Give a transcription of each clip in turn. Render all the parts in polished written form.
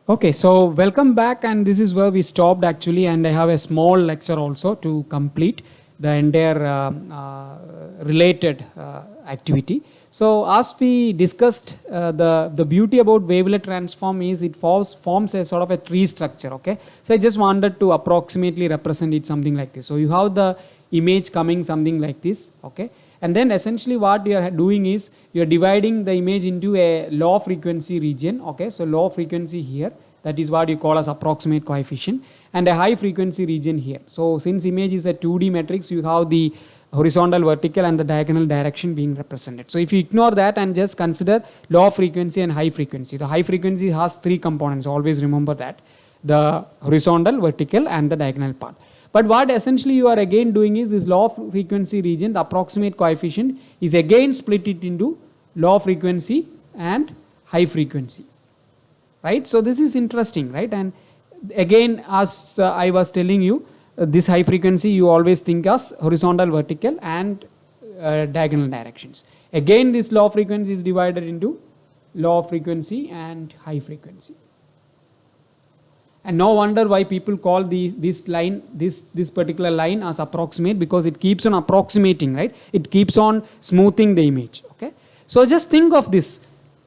Okay, so welcome back, and this is where we stopped actually, and I have a small lecture also to complete the entire related activity. So, as we discussed, the beauty about wavelet transform is it forms a sort of a tree structure. Okay, so I just wanted to approximately represent it something like this. So you have the image coming something like this. Okay, and then essentially what you are doing is you are dividing the image into a low frequency region. Okay, so low frequency here, that is what you call as approximate coefficient, and a high frequency region here. So since image is a 2D matrix, you have the horizontal, vertical and the diagonal direction being represented. So if you ignore that and just consider low frequency and high frequency, the high frequency has three components, always remember that: the horizontal, vertical and the diagonal part. But what essentially you are again doing is this low frequency region, the approximate coefficient is again split it into low frequency and high frequency, right? So this is interesting, right? And again, as I was telling you, this high frequency you always think as horizontal, vertical and diagonal directions. Again, this low frequency is divided into low frequency and high frequency. And no wonder why people call this line, this particular line as approximate, because it keeps on approximating, right? It keeps on smoothing the image. Okay, so just think of this.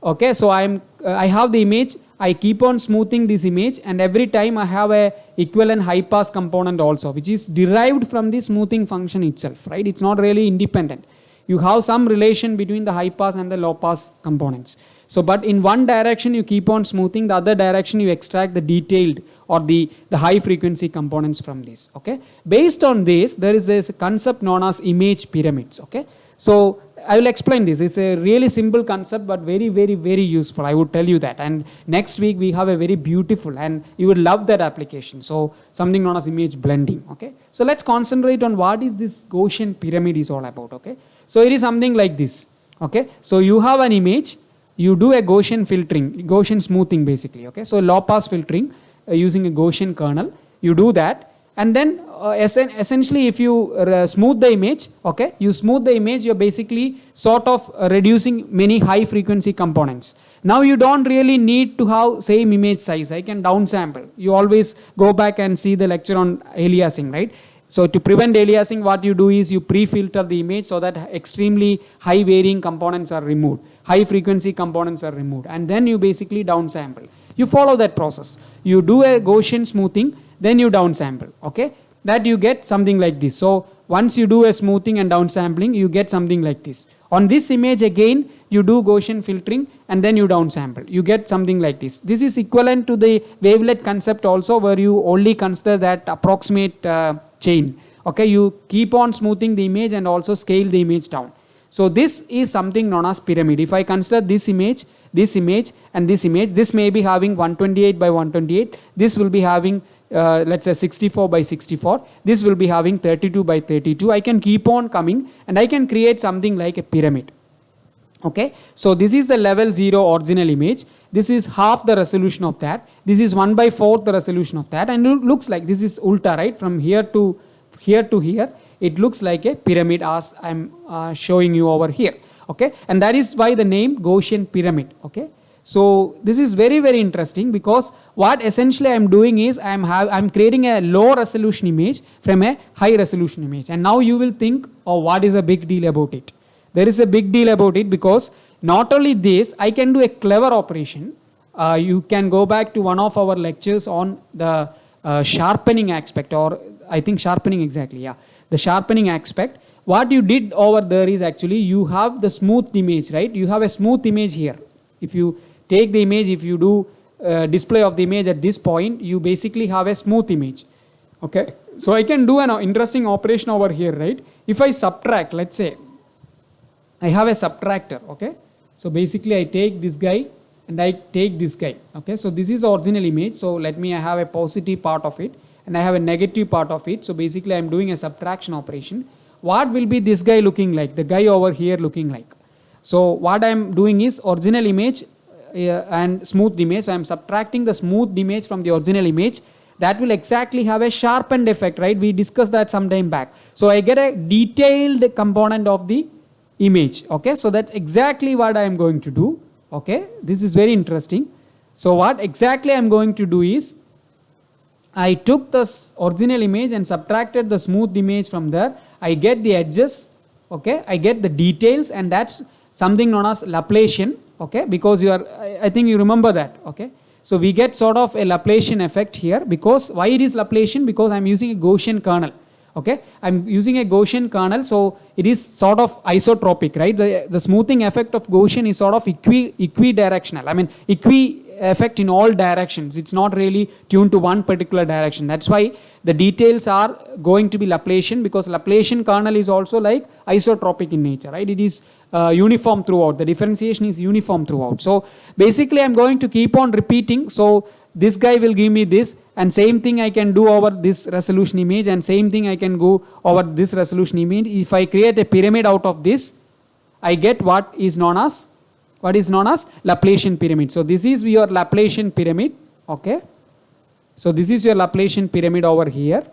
Okay, so I have the image, I keep on smoothing this image, and every time I have a equivalent high pass component also, which is derived from the smoothing function itself, right? It's not really independent. You have some relation between the high pass and the low pass components. So, but in one direction you keep on smoothing, the other direction you extract the detailed or the high frequency components from this. Okay, based on this, there is this concept known as image pyramids. Okay, so I will explain this. It's a really simple concept, but very, very, very useful. I would tell you that. And next week we have a very beautiful, and you would love that application. So something known as image blending. Okay, so let's concentrate on what is this Gaussian pyramid is all about. Okay, so it is something like this. Okay, so you have an image, you do a Gaussian filtering, Gaussian smoothing basically. Okay, so low pass filtering using a Gaussian kernel, you do that, and then essentially if you smooth the image, okay, you smooth the image, you're basically sort of reducing many high frequency components. Now you don't really need to have same image size. I can downsample. You always go back and see the lecture on aliasing, right? So to prevent aliasing, what you do is you pre-filter the image so that extremely high varying components are removed, high frequency components are removed, and then you basically downsample. You follow that process. You do a Gaussian smoothing, then you downsample. Okay, that you get something like this. So once you do a smoothing and downsampling, you get something like this. On this image again, you do Gaussian filtering and then you downsample. You get something like this. This is equivalent to the wavelet concept also, where you only consider that approximate chain. Okay, you keep on smoothing the image and also scale the image down. So this is something known as pyramid. If I consider this image and this image, this may be having 128 by 128, this will be having let's say 64 by 64, this will be having 32 by 32. I can keep on coming and I can create something like a pyramid. Okay, so this is the level 0 original image, this is half the resolution of that, this is 1/4 the resolution of that, and it looks like this is ulta, right? From here to here, it looks like a pyramid as I'm showing you over here. Okay, and that is why the name Gaussian pyramid. Okay, so this is very, very interesting, because what essentially I'm doing is I'm creating a low resolution image from a high resolution image. And now you will think, oh, what is a big deal about it? There is a big deal about it, because not only this, I can do a clever operation. You can go back to one of our lectures on the sharpening aspect, or I think sharpening exactly, yeah, the sharpening aspect. What you did over there is actually you have the smooth image, right? You have a smooth image here. If you take the image, if you do display of the image at this point, you basically have a smooth image. Okay, so I can do an interesting operation over here, right? If I subtract, let's say I have a subtractor. Okay, so basically I take this guy and I take this guy. Okay, so this is original image, so let me have a positive part of it and I have a negative part of it. So basically I'm doing a subtraction operation. What will be this guy looking like, the guy over here looking like? So what I am doing is original image and smooth image. So I am subtracting the smooth image from the original image. That will exactly have a sharpened effect, right? We discussed that some time back. So I get a detailed component of the image. Okay, so that's exactly what I am going to do. Okay, this is very interesting. So what exactly I'm going to do is, I took the original image and subtracted the smooth image from there. I get the edges, okay, I get the details, and that's something known as Laplacian, okay, because you are, I think you remember that, okay. So we get sort of a Laplacian effect here, because why it is Laplacian? Because I'm using a Gaussian kernel, okay. I'm using a Gaussian kernel, so it is sort of isotropic, right? The smoothing effect of Gaussian is sort of equidirectional. I mean, effect in all directions. It's not really tuned to one particular direction. That's why the details are going to be Laplacian, because Laplacian kernel is also like isotropic in nature, right? It is uniform throughout. The differentiation is uniform throughout. So basically I'm going to keep on repeating. So this guy will give me this, and same thing I can do over this resolution image, and same thing I can go over this resolution image. If I create a pyramid out of this, I get what is known as Laplacian pyramid. So this is your Laplacian pyramid, okay. So this is your Laplacian pyramid over here,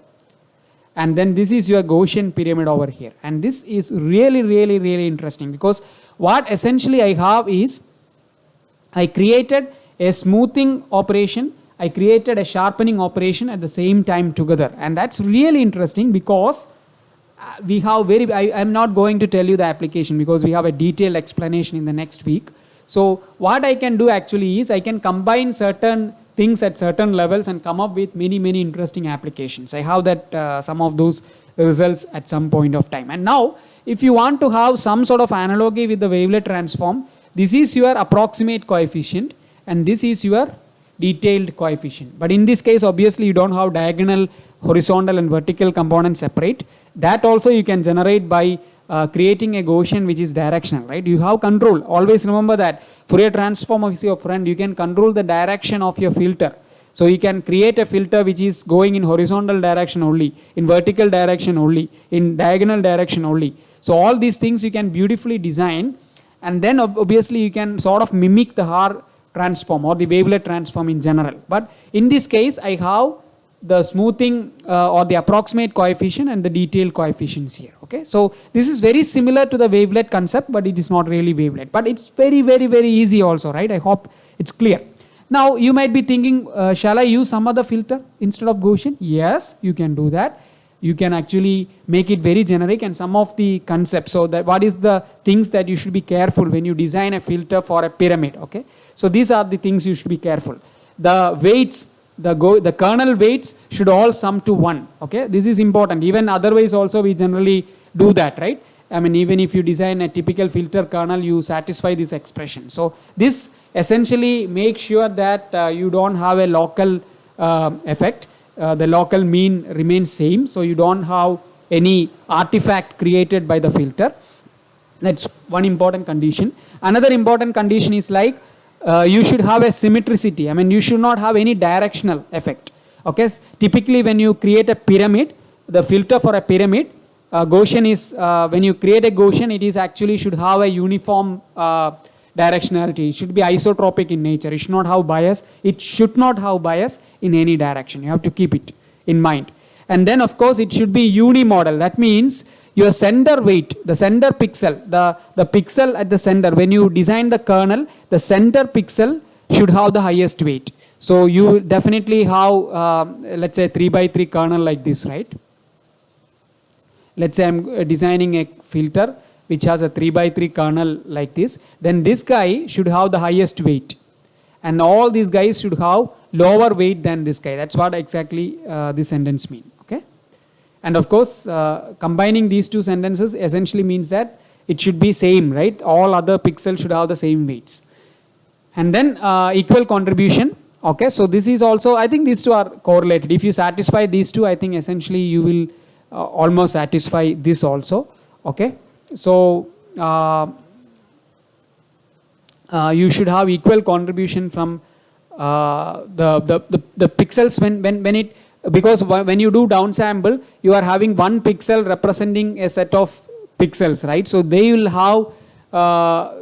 and then this is your Gaussian pyramid over here. And this is really interesting, because what essentially I have is, I created a smoothing operation, I created a sharpening operation at the same time together. And that's really interesting, because we have I'm not going to tell you the application, because we have a detailed explanation in the next week. So what I can do actually is, I can combine certain things at certain levels and come up with many interesting applications. I have that some of those results at some point of time. And now if you want to have some sort of analogy with the wavelet transform, this is your approximate coefficient and this is your detailed coefficient. But in this case, obviously you don't have diagonal, horizontal and vertical components separate. That also you can generate by creating a Gaussian which is directional, right? You have control. Always remember that Fourier transform is your friend. You can control the direction of your filter. So you can create a filter which is going in horizontal direction only, in vertical direction only, in diagonal direction only. So all these things you can beautifully design, and then obviously you can sort of mimic the Haar transform or the wavelet transform in general. But in this case, I have the smoothing or the approximate coefficient and the detailed coefficients here. Okay, so this is very similar to the wavelet concept, but it is not really wavelet. But it's very easy also, right? I hope it's clear. Now you might be thinking, shall I use some other filter instead of Gaussian? Yes, you can do that. You can actually make it very generic and some of the concepts. So that what is the things that you should be careful when you design a filter for a pyramid. Okay, so these are the things you should be careful. The weights, the kernel weights should all sum to 1. Okay, this is important. Even otherwise also we generally do that, right? I mean, even if you design a typical filter kernel, you satisfy this expression. So this essentially makes sure that you don't have a local effect. The local mean remains same, so you don't have any artifact created by the filter. That's one important condition. Another important condition is like you should have a symmetricity. I mean, you should not have any directional effect. Okay, typically when you create a pyramid, the filter for a pyramid, Gaussian is when you create a Gaussian, it is actually should have a uniform directionality. It should be isotropic in nature. It should not have bias. It should not have bias in any direction. You have to keep it in mind. And then of course it should be unimodal. That means your center weight, the center pixel, the pixel at the center, when you design the kernel, the center pixel should have the highest weight. So you definitely have let's say 3x3 kernel like this, right? Let's say I'm designing a filter which has a 3x3 kernel like this, then this guy should have the highest weight and all these guys should have lower weight than this guy. That's what exactly this sentence means. Okay, and of course combining these two sentences essentially means that it should be same, right? All other pixels should have the same weights. And then equal contribution. Okay, so this is also, I think these two are correlated. If you satisfy these two, I think essentially you will almost satisfy this also. Okay, so you should have equal contribution from the pixels when it, because when you do downsample, you are having one pixel representing a set of pixels, right? So they will have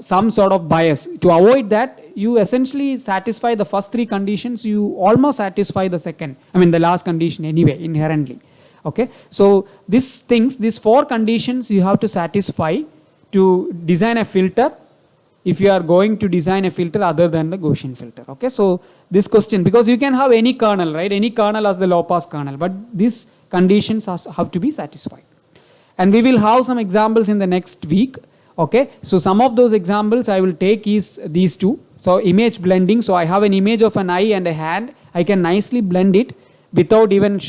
some sort of bias. To avoid that, you essentially satisfy the first 3 conditions, you almost satisfy the second, I mean the last condition anyway, inherently. Okay, so these 4 conditions you have to satisfy to design a filter if you are going to design a filter other than the Gaussian filter. Okay, so this question, because you can have any kernel, right? Any kernel as the low pass kernel, but these conditions have to be satisfied. And we will have some examples in the next week. Okay, so some of those examples I will take is these two. So image blending, so I have an image of an eye and a hand, I can nicely blend it without even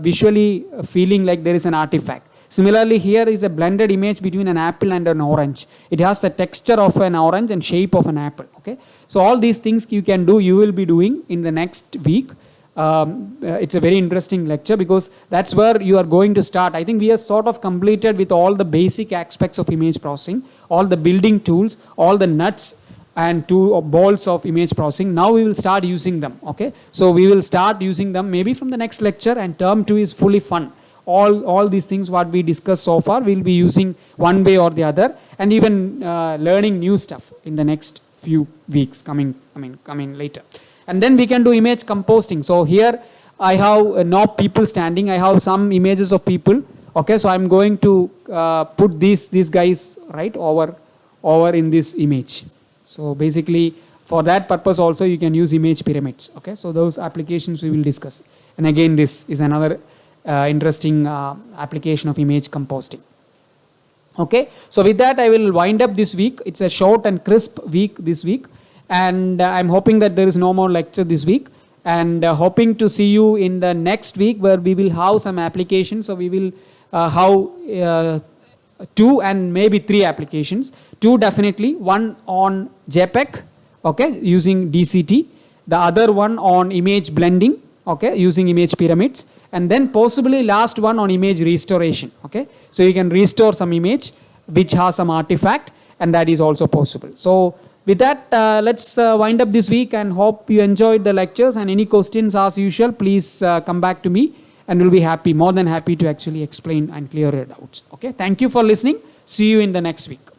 visually feeling like there is an artifact. Similarly, here is a blended image between an apple and an orange. It has the texture of an orange and shape of an apple. Okay, so all these things you can do, you will be doing in the next week. It's a very interesting lecture because that's where you are going to start. I think we have sort of completed with all the basic aspects of image processing, all the building tools, all the nuts and two balls of image processing. Now we will start using them. Okay, so we will start using them maybe from the next lecture, and term 2 is fully fun. All these things what we discussed so far we'll be using one way or the other, and even learning new stuff in the next few weeks coming later. And then we can do image composting. So here I have not people standing, I have some images of people. Okay, so I'm going to put these guys right over in this image. So basically for that purpose also you can use image pyramids. Okay, so those applications we will discuss. And again, this is another interesting application of image composting. Okay, so with that I will wind up this week. It's a short and crisp week this week, and I'm hoping that there is no more lecture this week, and hoping to see you in the next week where we will have some applications. So we will have 2 and maybe 3 applications. 2 definitely, one on JPEG, okay, using DCT, the other one on image blending, okay, using image pyramids, and then possibly last one on image restoration. Okay, so you can restore some image which has some artifact, and that is also possible. So with that, let's wind up this week, and hope you enjoyed the lectures. And any questions as usual, please come back to me, and we'll be more than happy to actually explain and clear your doubts. Okay, thank you for listening. See you in the next week.